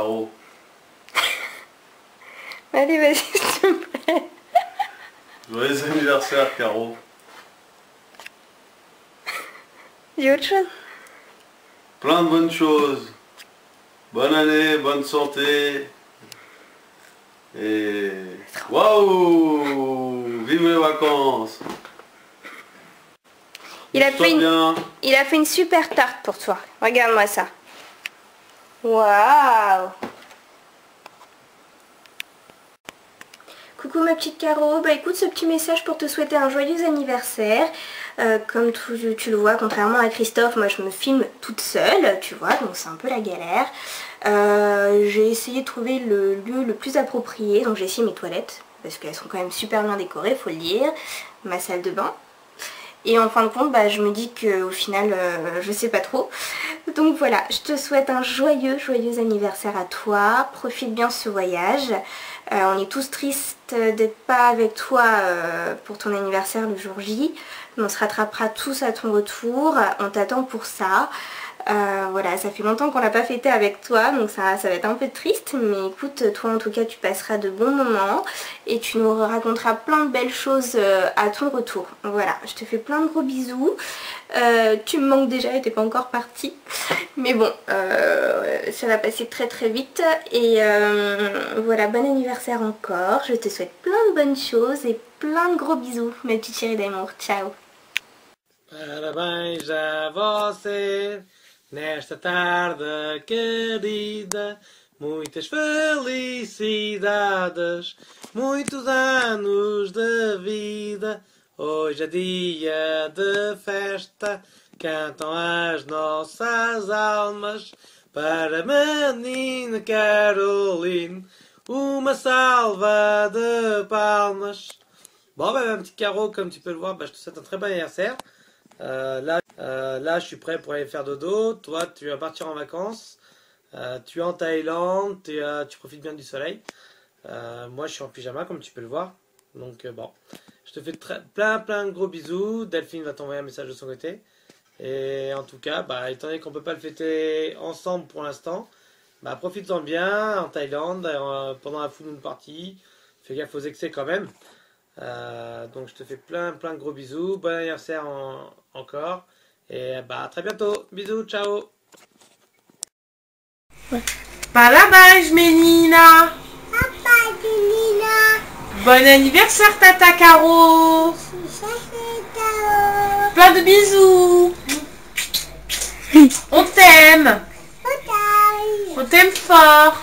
Caro. Allez, vas-y, s'il te plaît. Joyeux anniversaire, Caro. Dis autre chose. Plein de bonnes choses. Bonne année, bonne santé. Et... Waouh! Vive les vacances! Il a fait une super tarte pour toi. Regarde-moi ça. Waouh! Coucou ma petite Caro, bah écoute ce petit message pour te souhaiter un joyeux anniversaire. Comme tu le vois, contrairement à Christophe, moi je me filme toute seule, tu vois, donc c'est un peu la galère. J'ai essayé de trouver le lieu le plus approprié, donc j'ai essayé mes toilettes, parce qu'elles sont quand même super bien décorées, faut le dire, ma salle de bain. Et en fin de compte, bah, je me dis qu'au final, je sais pas trop. Donc voilà, je te souhaite un joyeux anniversaire à toi. Profite bien de ce voyage. On est tous tristes d'être pas avec toi pour ton anniversaire le jour J. Mais on se rattrapera tous à ton retour. On t'attend pour ça. Voilà, ça fait longtemps qu'on l'a pas fêté avec toi, donc ça va être un peu triste, mais écoute, toi en tout cas tu passeras de bons moments et tu nous raconteras plein de belles choses à ton retour. Voilà, je te fais plein de gros bisous. Tu me manques déjà et t'es pas encore partie, mais bon, ça va passer très très vite et voilà, bon anniversaire encore. Je te souhaite plein de bonnes choses et plein de gros bisous, ma petite chérie d'amour. Ciao. Parabéns a você nesta tarde querida, muitas felicidades, muitos anos de vida. Hoje é dia de festa, cantam as nossas almas para a menina Caroline. Uma salva de palmas. Bon bah ma petite Caro, comme tu peux le voir, bah, je te souhaite un très bon anniversaire. Là, je suis prêt pour aller faire dodo. Toi, tu vas partir en vacances. Tu es en Thaïlande. Tu profites bien du soleil. Moi, je suis en pyjama, comme tu peux le voir. Donc, bon. Je te fais plein de gros bisous. Delphine va t'envoyer un message de son côté. Et en tout cas, bah, étant donné qu'on ne peut pas le fêter ensemble pour l'instant, bah, profites-en bien en Thaïlande pendant la full moon party. Fais gaffe aux excès quand même. Donc je te fais plein de gros bisous, bon anniversaire encore et bah à très bientôt, bisous, ciao. Parabéns menina. Bon anniversaire tata Caro. Plein de bisous. On t'aime. On t'aime fort.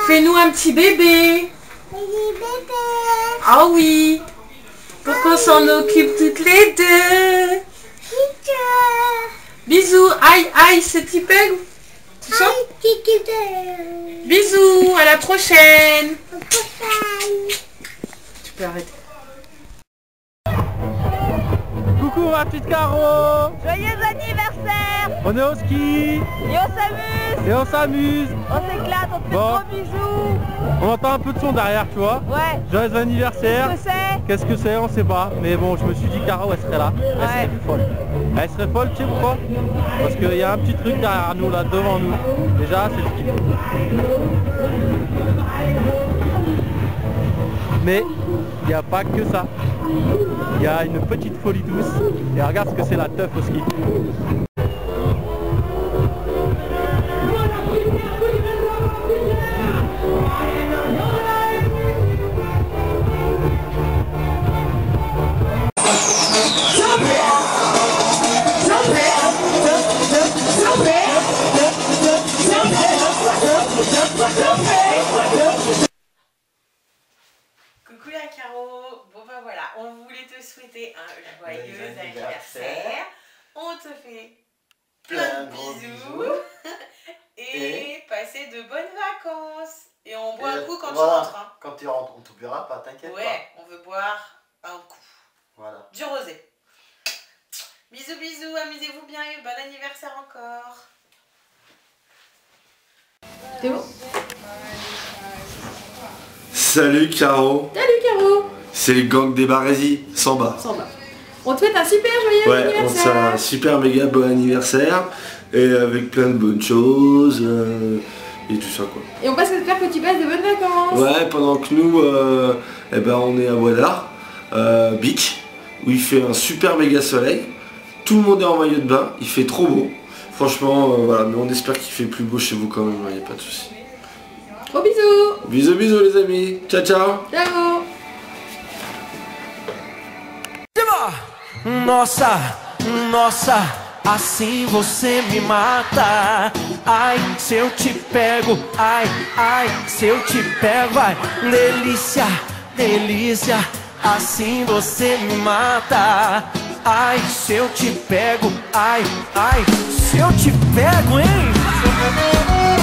Fais-nous un petit bébé. Ah oui, pour qu'on s'en occupe toutes les deux. Bisous, aïe, c'est petit peg. Tu sens? Bisous, à la prochaine. Tu peux arrêter. Coucou ma petite Caro. Joyeux anniversaire. On est au ski. Et on s'amuse. Et on s'amuse. On s'éclate, on te fait Bon. gros bisous. On entend un peu de son derrière, tu vois. Ouais. Joyeux anniversaire. Qu'est-ce que c'est? Qu'est-ce que c'est? On sait pas. Mais bon, je me suis dit Caro, elle serait là. Elle serait folle. Elle serait folle, tu sais pourquoi? Parce qu'il y a un petit truc derrière nous, là, devant nous. Déjà, c'est le ski. Mais il n'y a pas que ça. Il y a une petite folie douce. Et regarde ce que c'est la teuf au ski. Coucou la Caro. Bon bah voilà, on voulait te souhaiter un joyeux anniversaire. On te fait plein de bisous et passer de bonnes vacances. Et on boit un coup quand tu rentres. Hein. Quand tu rentres, on t'oubliera pas, t'inquiète pas. Ouais, on veut boire un coup. Voilà. Du rosé. Bisous, bisous, amusez-vous bien et bon anniversaire encore. C'est bon? Salut Caro. Salut Caro. C'est le gang des Barésies, Samba. On te souhaite un super joyeux Ouais, on te anniversaire. souhaite un super méga bon anniversaire. et avec plein de bonnes choses et tout ça quoi. Et on passe j'espère que tu passes de bonnes vacances. Ouais, pendant que nous eh ben, on est à Boisdard Beach où il fait un super méga soleil. Tout le monde est en maillot de bain, il fait trop beau. Franchement voilà, mais on espère qu'il fait plus beau chez vous quand même, il n'y a pas de souci. Gros bisous. Bisous bisous les amis. Ciao ciao. Ciao. Nossa, nossa, assim você me mata. Ai, se eu te pego, ai, ai, se eu te pego, ai, delícia, delícia, assim você me mata. Ai, se eu te pego, ai, ai, se eu te pego, hein?